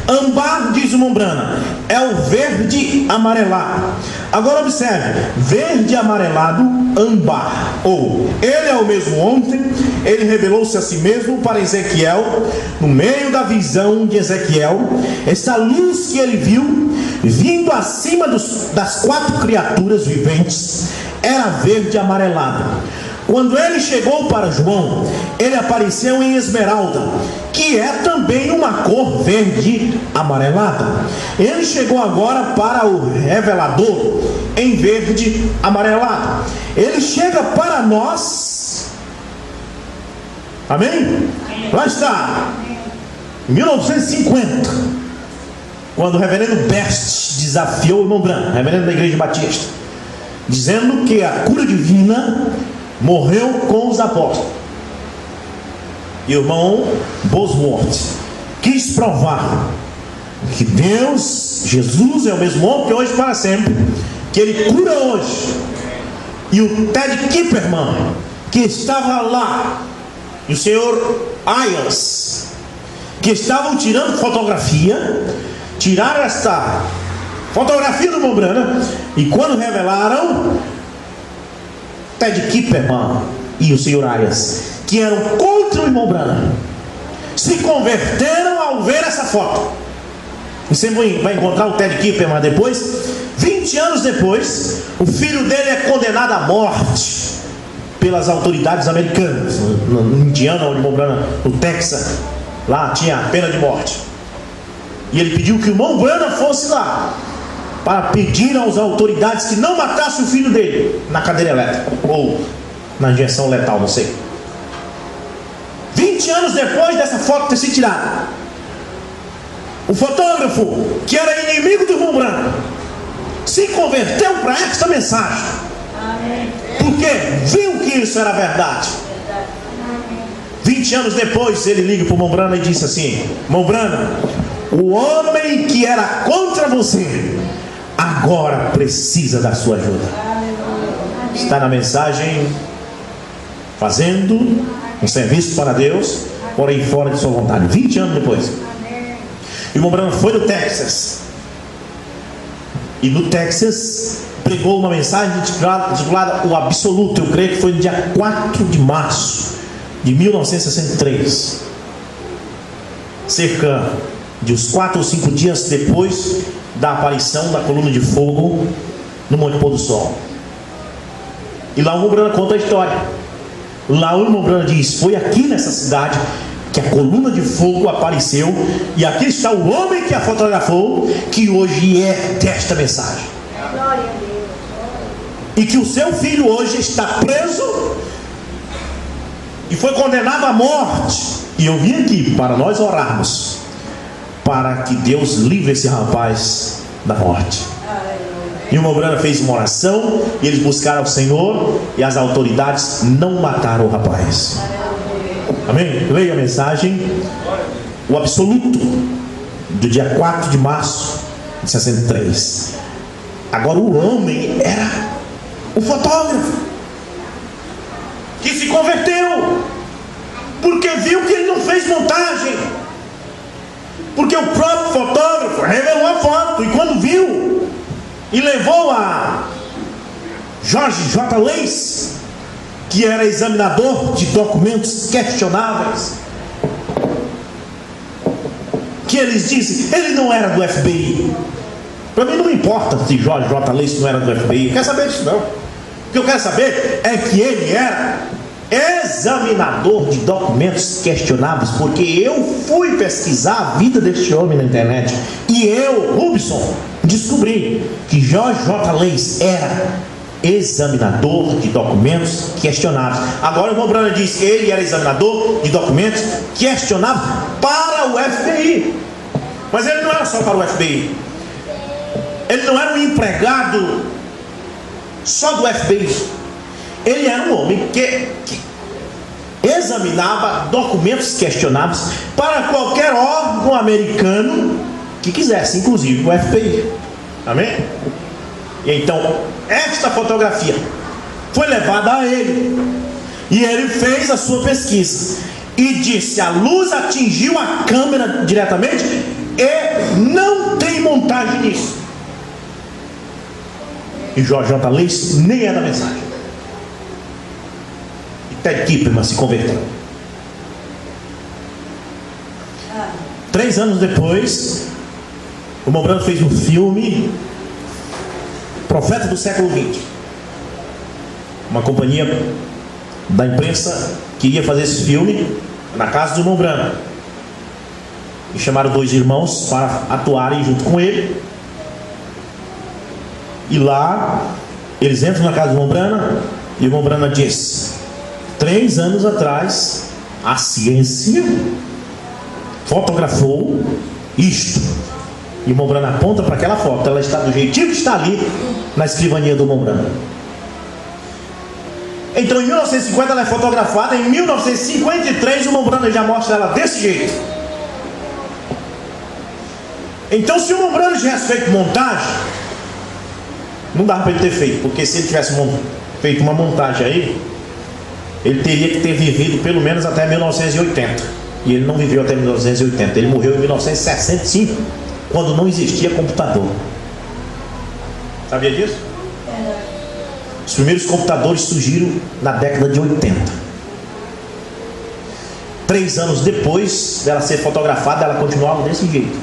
Âmbar, diz o irmão Branham, é o verde amarelado. Agora observe, verde amarelado, âmbar. Ou, ele é o mesmo ontem, ele revelou-se a si mesmo para Ezequiel, no meio da visão de Ezequiel. Essa luz que ele viu, vindo acima das 4 criaturas viventes, era verde amarelado. Quando ele chegou para João, ele apareceu em esmeralda, que é também uma cor verde amarelada. Ele chegou agora para o revelador em verde amarelado. Ele chega para nós. Amém? Lá está, em 1950, quando o reverendo Best desafiou o irmão Branham, reverendo da Igreja Batista, dizendo que a cura divina morreu com os apóstolos. E o irmão Bosworth quis provar que Deus, Jesus, é o mesmo ontem, hoje, para sempre, que ele cura hoje. E o Ted Kipperman, que estava lá, e o senhor Ayers, que estavam tirando fotografia, tiraram esta fotografia do irmão Branham, e quando revelaram, Ted Kipperman e o senhor Ayers, que eram contra o irmão Branham, se converteram ao ver essa foto. Você vai encontrar o Ted Kipperman depois. 20 anos depois, o filho dele é condenado à morte pelas autoridades americanas. No Indiana, onde o irmão Branham, no Texas, lá tinha a pena de morte. E ele pediu que o irmão Branham fosse lá para pedir às autoridades que não matasse o filho dele na cadeira elétrica ou na injeção letal, não sei. 20 anos depois dessa foto ter sido tirada, o fotógrafo, que era inimigo do irmão Branham, se converteu para esta mensagem. Porque viu que isso era verdade. 20 anos depois ele liga para o irmão Branham e disse assim: irmão Branham, o homem que era contra você agora precisa da sua ajuda. Está na mensagem, fazendo um serviço para Deus, porém fora de sua vontade. 20 anos depois, o irmão Branham foi no Texas, e no Texas pregou uma mensagem titulada O Absoluto. Eu creio que foi no dia 4 de março de 1963, cerca de uns 4 ou 5 dias depois da aparição da coluna de fogo no Monte Pôr do Sol. E lá o irmão Branham conta a história. Lá o irmão Branham diz: foi aqui nessa cidade que a coluna de fogo apareceu, e aqui está o homem que a fotografou, que hoje é desta mensagem. E que o seu filho hoje está preso e foi condenado à morte. E eu vim aqui para nós orarmos para que Deus livre esse rapaz da morte. E o irmão Branham fez uma oração, e eles buscaram o Senhor, e as autoridades não mataram o rapaz. Amém? Leia a mensagem, O Absoluto, do dia 4 de março 63. Agora o homem era o fotógrafo que se converteu, porque viu que ele não fez montagem, porque o próprio fotógrafo revelou a foto, e quando viu e levou a George J. Lacy, que era examinador de documentos questionáveis, que eles dizem, ele não era do FBI. Para mim não importa se George J. Lacy não era do FBI, eu quero saber disso não. O que eu quero saber é que ele era examinador de documentos questionáveis, porque eu fui pesquisar a vida deste homem na internet, e eu, Rubson, descobri que George J. Lacy era examinador de documentos questionáveis. Agora o irmão Branham diz que ele era examinador de documentos questionáveis para o FBI, mas ele não era só para o FBI. Ele não era um empregado só do FBI. Ele era um homem que examinava documentos questionáveis para qualquer órgão americano que quisesse, inclusive o FBI. Amém? E então, esta fotografia foi levada a ele, e ele fez a sua pesquisa e disse: a luz atingiu a câmera diretamente e não tem montagem nisso. E George J. Lacy nem é da mensagem. E Ted Kipperman se converteu. 3 anos depois, o irmão Branham fez um filme, Profeta do Século XX. Uma companhia da imprensa queria fazer esse filme na casa do irmão Branham, e chamaram 2 irmãos para atuarem junto com ele. E lá eles entram na casa do irmão Branham, e o irmão Branham diz: 3 anos atrás a ciência fotografou isto. E o irmão Branham aponta para aquela foto, ela está do jeitinho que está ali na escrivaninha do irmão Branham. Então em 1950 ela é fotografada, em 1953 o irmão Branham já mostra ela desse jeito. Então se o irmão Branham tivesse feito montagem, não dava para ele ter feito, porque se ele tivesse feito uma montagem aí, ele teria que ter vivido pelo menos até 1980. E ele não viveu até 1980, ele morreu em 1965, quando não existia computador. Sabia disso? Os primeiros computadores surgiram na década de 80. 3 anos depois dela ser fotografada, ela continuava desse jeito.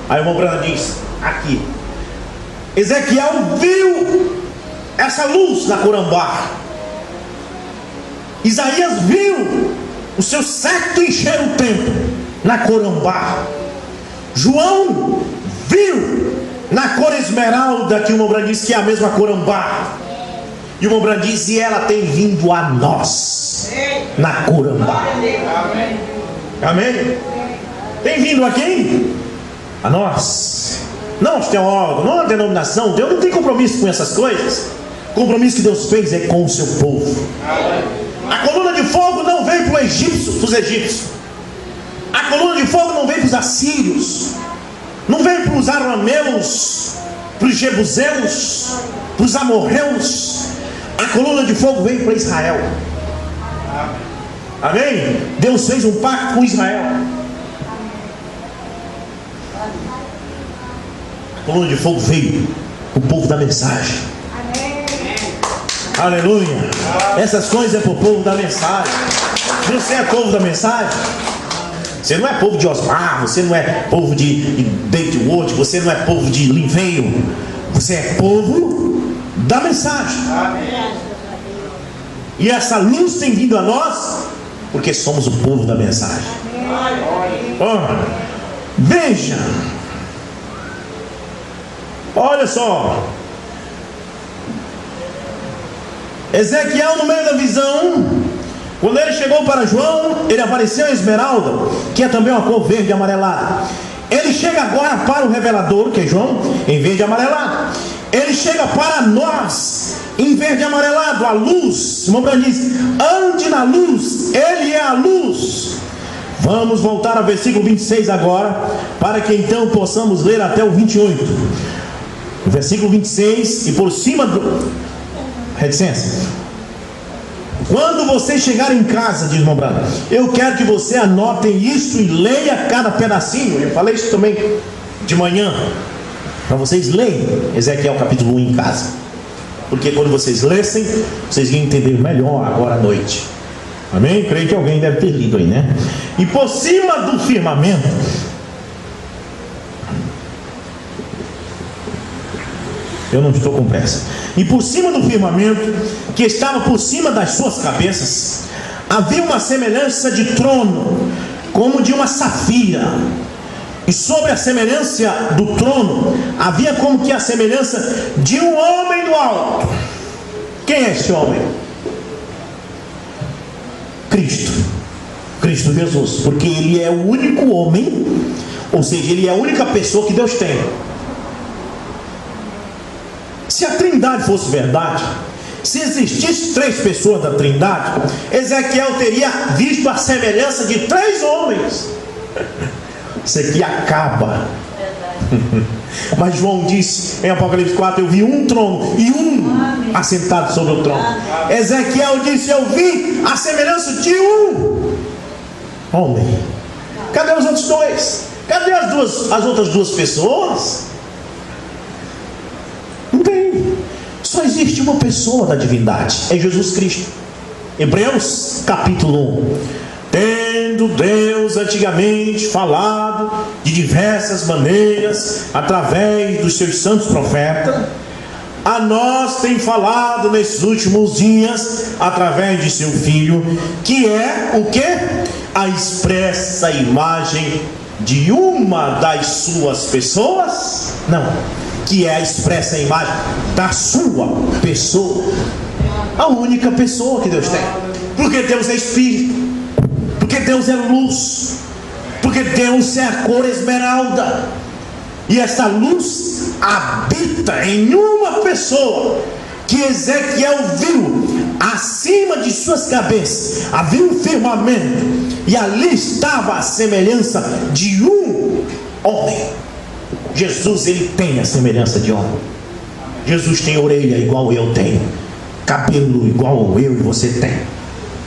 Aí o irmão Branham diz, aqui, Ezequiel viu essa luz na Corumbá. Isaías viu o seu séquito encher o templo na Corumbá. João viu na cor esmeralda, que o irmão Branham diz que é a mesma Corumbá. E o irmão Branham diz, e ela tem vindo a nós na Corumbá. Amém? Tem vindo aqui a nós. Não os teólogos, não a denominação. Deus não tem compromisso com essas coisas. O compromisso que Deus fez é com o seu povo. A coluna de fogo não veio para os egípcios. A coluna de fogo não veio para os assírios. Não veio para os arameus, para os jebuseus, para os amorreus. A coluna de fogo veio para Israel. Amém? Deus fez um pacto com Israel. A coluna de fogo veio para o povo da mensagem. Aleluia. Essas coisas é para o povo da mensagem. Você é povo da mensagem? Você não é povo de Osmar, você não é povo de David Wood, você não é povo de Linveio. Você é povo da mensagem. E essa luz tem vindo a nós porque somos o povo da mensagem. Oh, veja, olha só, Ezequiel, no meio da visão, quando ele chegou para João, ele apareceu em esmeralda, que é também uma cor verde e amarelada. Ele chega agora para o revelador, que é João, em verde e amarelado. Ele chega para nós em verde e amarelado, a luz. O irmão Branham diz, ande na luz, ele é a luz. Vamos voltar ao versículo 26 agora, para que então possamos ler até o 28. O versículo 26, e por cima do... Reticência. Quando você chegar em casa, diz Mombrana, eu quero que você anotem isso e leia cada pedacinho. Eu falei isso também de manhã, para vocês lerem Ezequiel capítulo 1 em casa, porque quando vocês lessem, vocês iam entender melhor agora à noite. Amém? Creio que alguém deve ter lido aí, né? E por cima do firmamento, eu não estou com pressa. E por cima do firmamento, que estava por cima das suas cabeças, havia uma semelhança de trono, como de uma safira. E sobre a semelhança do trono, havia como que a semelhança de um homem do alto. Quem é esse homem? Cristo. Cristo Jesus. Porque Ele é o único homem, ou seja, Ele é a única pessoa que Deus tem. Se a Trindade fosse verdade, se existisse 3 pessoas da Trindade, Ezequiel teria visto a semelhança de 3 homens. Isso aqui acaba. Mas João disse em Apocalipse 4, eu vi um trono e um assentado sobre o trono. Ezequiel disse, eu vi a semelhança de um homem. Cadê os outros 2? Cadê as outras 2 pessoas? Não tem. Só existe uma pessoa da divindade, é Jesus Cristo. Hebreus capítulo 1. Tendo Deus antigamente falado de diversas maneiras através dos seus santos profetas, a nós tem falado nesses últimos dias através de seu Filho, que é o que? A expressa imagem de uma das suas pessoas? Não, que é a expressa imagem da sua pessoa. A única pessoa que Deus tem. Porque Deus é Espírito, porque Deus é luz, porque Deus é a cor esmeralda, e essa luz habita em uma pessoa, que Ezequiel viu acima de suas cabeças. Havia um firmamento, e ali estava a semelhança de um homem. Jesus, ele tem a semelhança de homem. Jesus tem orelha igual eu tenho, cabelo igual eu e você tem.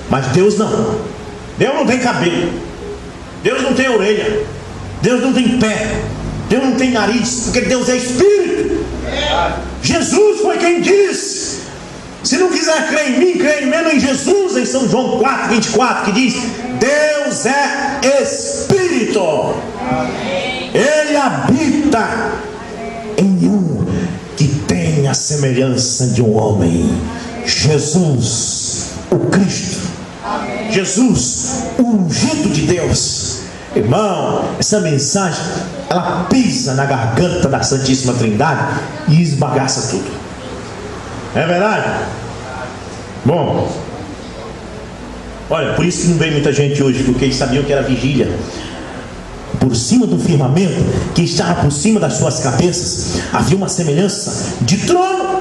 Mas Deus não. Deus não tem cabelo, Deus não tem orelha, Deus não tem pé, Deus não tem nariz, porque Deus é Espírito. Jesus foi quem disse: se não quiser crer em mim, crê menos em Jesus, em São João 4:24, que diz: Deus é Espírito. Ele habita em um que tem a semelhança de um homem, Jesus, o Cristo. Jesus, o ungido de Deus. Irmão, essa mensagem, ela pisa na garganta da Santíssima Trindade e esbagaça tudo. É verdade? Bom, olha, por isso que não veio muita gente hoje, porque eles sabiam que era vigília. Por cima do firmamento, que estava por cima das suas cabeças, havia uma semelhança de trono.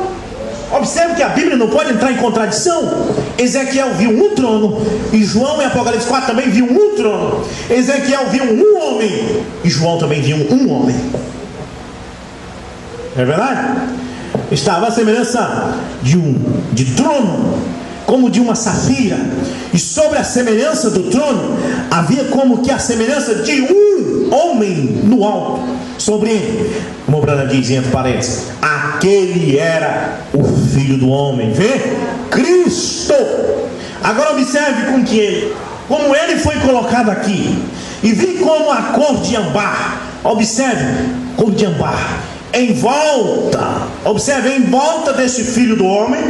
Observe que a Bíblia não pode entrar em contradição. Ezequiel viu um trono, e João em Apocalipse 4 também viu um trono. Ezequiel viu um homem, e João também viu um homem. É verdade? Estava a semelhança de trono, como de uma safira, e sobre a semelhança do trono havia como que a semelhança de um homem no alto. Sobre ele, como Brana diz entre parênteses, aquele era o Filho do Homem. Vê? Cristo. Agora observe como ele foi colocado aqui. E vi como a cor de ambar. Observe, cor de ambar. Em volta, observe, em volta desse Filho do Homem,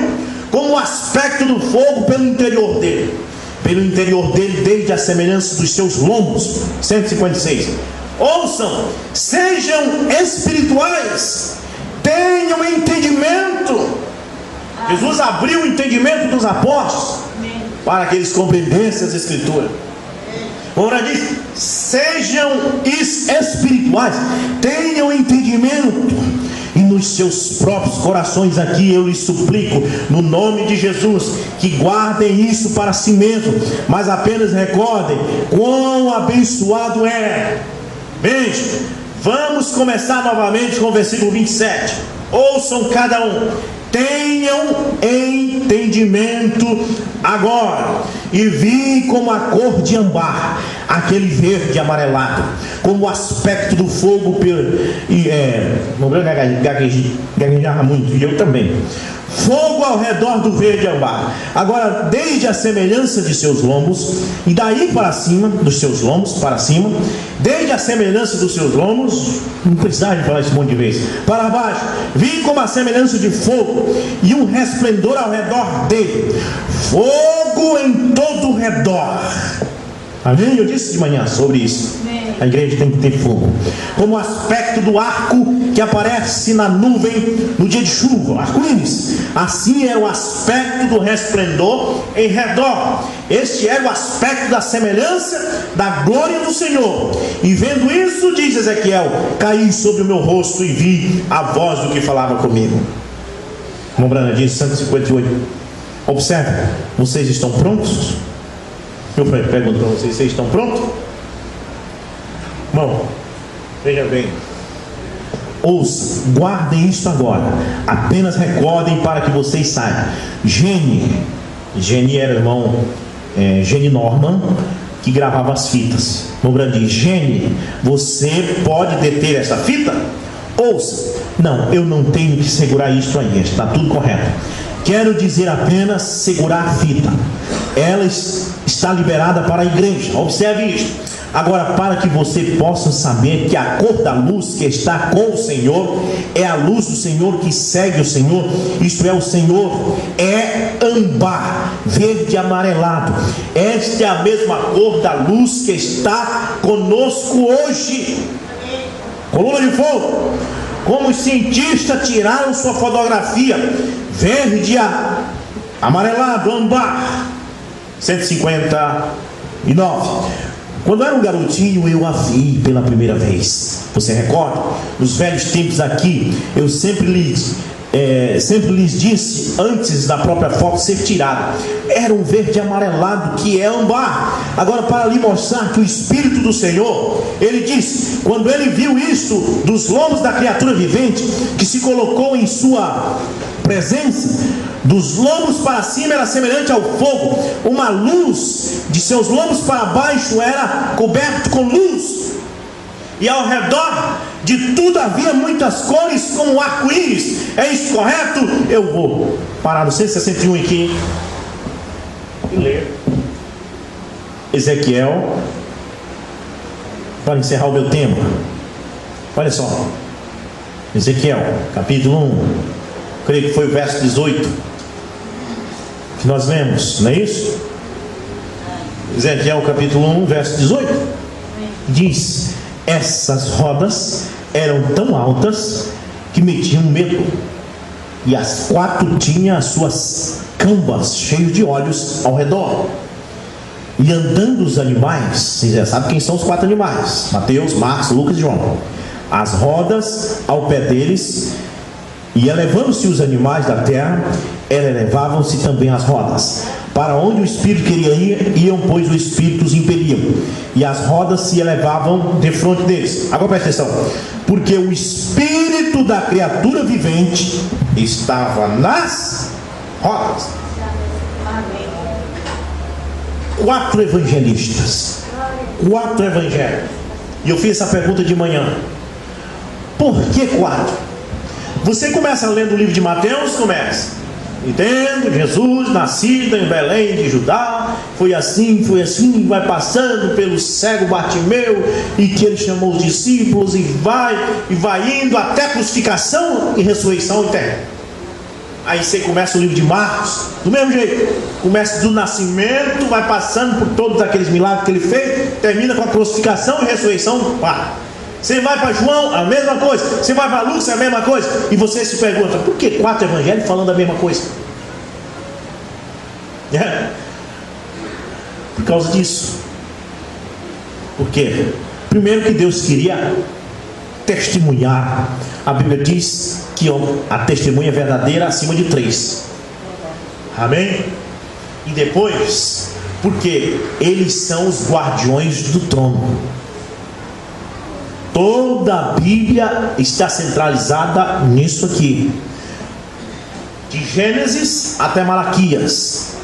como o aspecto do fogo pelo interior dele. Pelo interior dele, desde a semelhança dos seus lombos. 156. Ouçam, sejam espirituais, tenham entendimento. Jesus abriu o entendimento dos apóstolos para que eles compreendessem as Escrituras. Ora diz, sejam espirituais, tenham entendimento. E nos seus próprios corações aqui, eu lhes suplico, no nome de Jesus, que guardem isso para si mesmo, mas apenas recordem quão abençoado é. Veja, vamos começar novamente com o versículo 27. Ouçam cada um: tenham entendimento agora, e vi como a cor de ambar, aquele verde amarelado, como o aspecto do fogo, não vou gaguejar muito, e eu também. Fogo ao redor do verde ambar. Agora, desde a semelhança de seus lombos, e daí para cima, dos seus lombos para cima, desde a semelhança dos seus lombos, não precisava de falar isso um monte de vezes, para baixo, vi como a semelhança de fogo, e um resplendor ao redor dele, fogo em todo o redor. Amém? Eu disse de manhã sobre isso. A igreja tem que ter fogo. Como o aspecto do arco que aparece na nuvem no dia de chuva, arco-íris. Assim era o aspecto do resplendor em redor. Este era o aspecto da semelhança da glória do Senhor. E vendo isso, diz Ezequiel, caí sobre o meu rosto e vi a voz do que falava comigo. Irmão Brana diz, 158. Observe, vocês estão prontos? Eu pergunto para vocês estão prontos? Bom, veja bem, ouça, guardem isso agora, apenas recordem para que vocês saibam. Gene era irmão Gene Norman, que gravava as fitas. No grande Gene, você pode deter essa fita? Ouça, não, eu não tenho que segurar isso aí, está tudo correto. Quero dizer apenas segurar a fita. Ela está liberada para a igreja. Observe isto. Agora, para que você possa saber que a cor da luz que está com o Senhor é a luz do Senhor que segue o Senhor, isto é, o Senhor é âmbar, verde amarelado. Esta é a mesma cor da luz que está conosco hoje. Coluna de fogo. Como os cientistas tiraram sua fotografia, verde amarelado, âmbar. 159. Quando eu era um garotinho, eu a vi pela primeira vez. Você recorda? Nos velhos tempos aqui, eu sempre lhes disse, antes da própria foto ser tirada, era um verde amarelado que é âmbar. Agora, para lhe mostrar que o Espírito do Senhor, ele disse, quando ele viu isso dos lombos da criatura vivente, que se colocou em sua presença, dos lombos para cima era semelhante ao fogo, uma luz de seus lombos para baixo era coberto com luz, e ao redor de tudo havia muitas cores como o arco-íris. É isso correto? Eu vou parar no 161 aqui e ler Ezequiel para encerrar o meu tema. Olha só, Ezequiel capítulo 1, creio que foi o verso 18 que nós lemos, não é isso? Ezequiel capítulo 1, verso 18 diz: essas rodas eram tão altas que metiam medo, e as quatro tinham as suas cambas cheias de olhos ao redor. E andando os animais, vocês já sabem quem são os quatro animais: Mateus, Marcos, Lucas e João. As rodas ao pé deles, e elevando-se os animais da terra, elevavam-se também as rodas. Para onde o Espírito queria ir, iam, pois o Espírito os impeliam, e as rodas se elevavam defronte deles. Agora presta atenção: porque o Espírito da criatura vivente estava nas rodas. Quatro evangelistas, quatro evangelhos. E eu fiz essa pergunta de manhã: por que quatro? Você começa lendo o livro de Mateus, entendo, Jesus nascido em Belém de Judá, foi assim, vai passando pelo cego Bartimeu, e que ele chamou os discípulos, e vai indo até a crucificação e ressurreição eterna. Aí você começa o livro de Marcos, do mesmo jeito, começa do nascimento, vai passando por todos aqueles milagres que ele fez, termina com a crucificação e ressurreição. Você vai para João, a mesma coisa. Você vai para Lucas, a mesma coisa. E você se pergunta: por que quatro evangelhos falando a mesma coisa? Por causa disso. Por quê? Primeiro, que Deus queria testemunhar. A Bíblia diz que a testemunha é verdadeira acima de 3. Amém? E depois, porque eles são os guardiões do trono. Toda a Bíblia está centralizada nisso aqui. De Gênesis até Malaquias,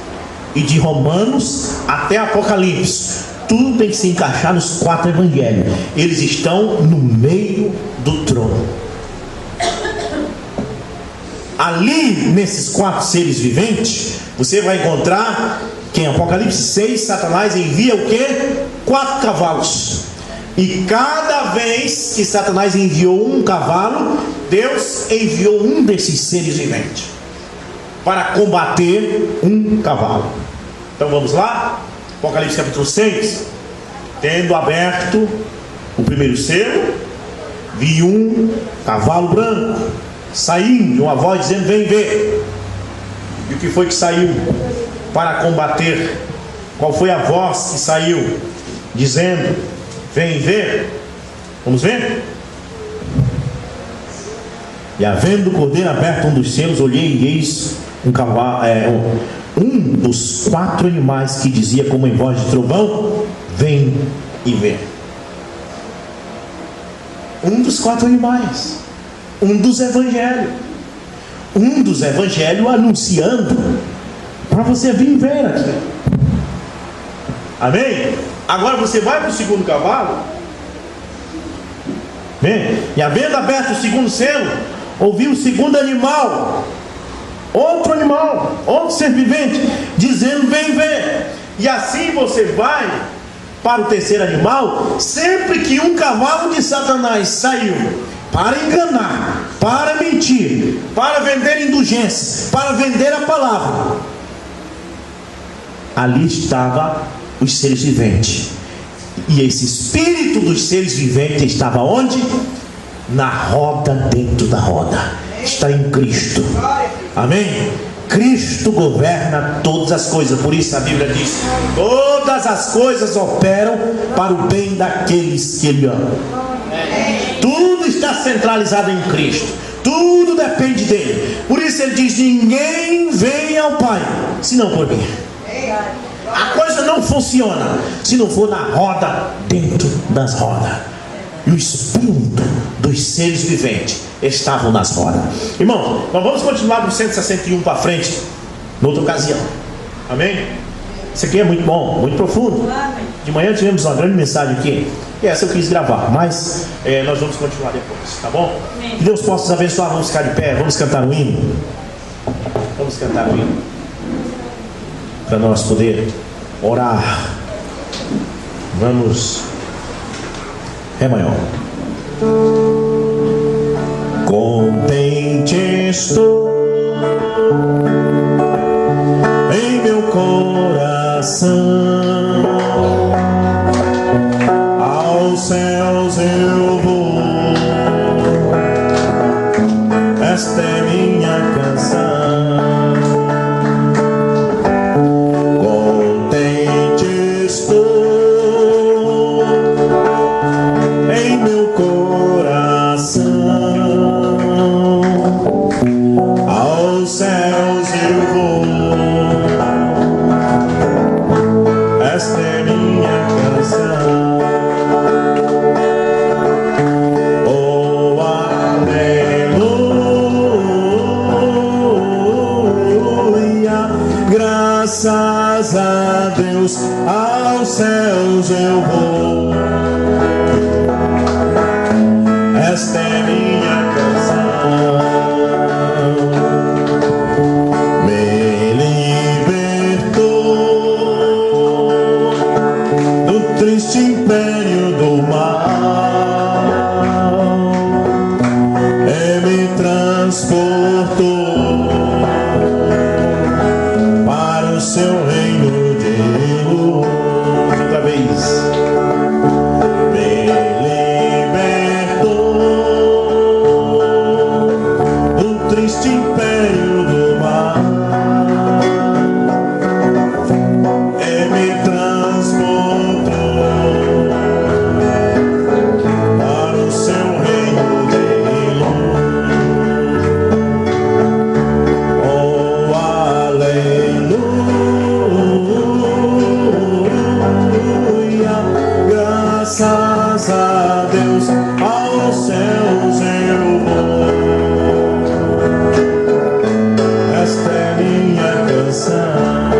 e de Romanos até Apocalipse, tudo tem que se encaixar nos 4 evangelhos. Eles estão no meio do trono. Ali, nesses 4 seres viventes, você vai encontrar que em Apocalipse 6, Satanás envia o quê? 4 cavalos. E cada vez que Satanás enviou um cavalo, Deus enviou um desses seres viventes para combater um cavalo. Então vamos lá, Apocalipse capítulo 6. Tendo aberto o primeiro selo, vi um cavalo branco saindo, uma voz dizendo: vem ver. E o que foi que saiu para combater? Qual foi a voz que saiu dizendo: vem ver? Vamos ver? E havendo o cordeiro aberto um dos selos, olhei e eis um cavalo, um dos 4 animais que dizia como em voz de trovão: vem e vê. Um dos 4 animais, um dos evangelhos anunciando para você vir ver aqui. Amém? Agora você vai para o segundo cavalo. Bem, e havendo aberto o segundo selo, ouvi o segundo animal, outro ser vivente, dizendo: vem ver. E assim você vai para o terceiro animal. Sempre que um cavalo de Satanás saiu para enganar, para mentir, para vender indulgências, para vender a palavra, ali estava os seres viventes. E esse espírito dos seres viventes estava onde? Na roda, dentro da roda. Está em Cristo. Amém? Cristo governa todas as coisas. Por isso a Bíblia diz: todas as coisas operam para o bem daqueles que Ele ama. Tudo está centralizado em Cristo. Tudo depende dele. Por isso Ele diz: ninguém vem ao Pai senão por mim. A coisa não funciona se não for na roda, dentro das rodas. E o espírito dos seres viventes estavam nas rodas. Irmão, nós vamos continuar do 161 para frente, noutra ocasião. Amém? Isso aqui é muito bom, muito profundo. De manhã tivemos uma grande mensagem aqui, e essa eu quis gravar, mas nós vamos continuar depois, tá bom? Que Deus possa nos abençoar. Vamos ficar de pé, vamos cantar um hino. Vamos cantar um hino para nós poder orar. Vamos. Ré maior. Contente estou em meu coração, aos céus eu vou, esta é minha canção. Graças a Deus, aos céus eu vou. Esta é minha canção. Me libertou do triste império do mal, me transportou seu reino de luz. Outra vez. Me libertou do triste império do mal, me transportou graças a Deus, aos céus eu vou. Esta é minha canção.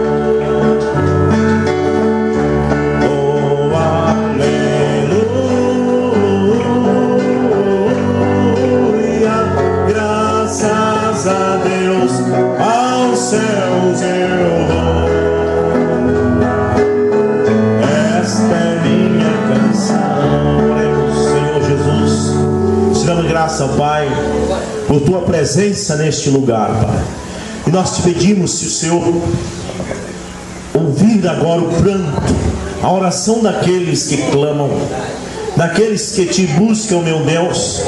Oh, aleluia, graças a Deus, aos céus eu vou. Esta é minha canção. Oremos, Senhor Jesus, te damos graça, Pai, por tua presença neste lugar, Pai. E nós te pedimos, se o Senhor ouvir agora o pranto, a oração daqueles que clamam, daqueles que te buscam, meu Deus,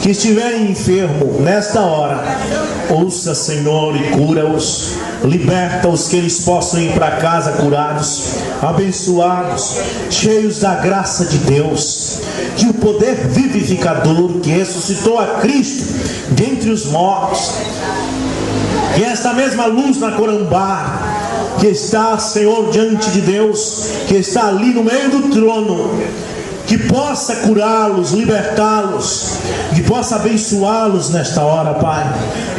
que estiverem enfermos nesta hora, ouça, Senhor, e cura-os, liberta-os, que eles possam ir para casa curados, abençoados, cheios da graça de Deus, de o poder vivificador que ressuscitou a Cristo dentre os mortos. E esta mesma luz na Corumbá, que está, Senhor, diante de Deus, que está ali no meio do trono, que possa curá-los, libertá-los, que possa abençoá-los nesta hora, Pai,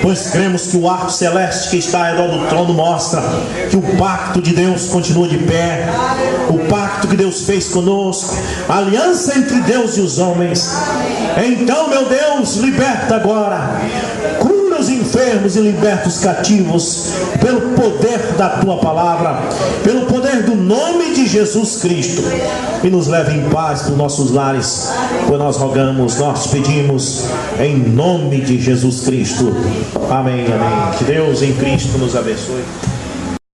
pois cremos que o arco celeste que está ao redor do trono mostra que o pacto de Deus continua de pé, o pacto que Deus fez conosco, a aliança entre Deus e os homens. Então, meu Deus, liberta agora, cura os enfermos e liberta os cativos, pelo poder da tua palavra, pelo poder do nome de Jesus Cristo, e nos leve em paz para os nossos lares, pois nós rogamos, nós pedimos em nome de Jesus Cristo. Amém, amém. Que Deus em Cristo nos abençoe.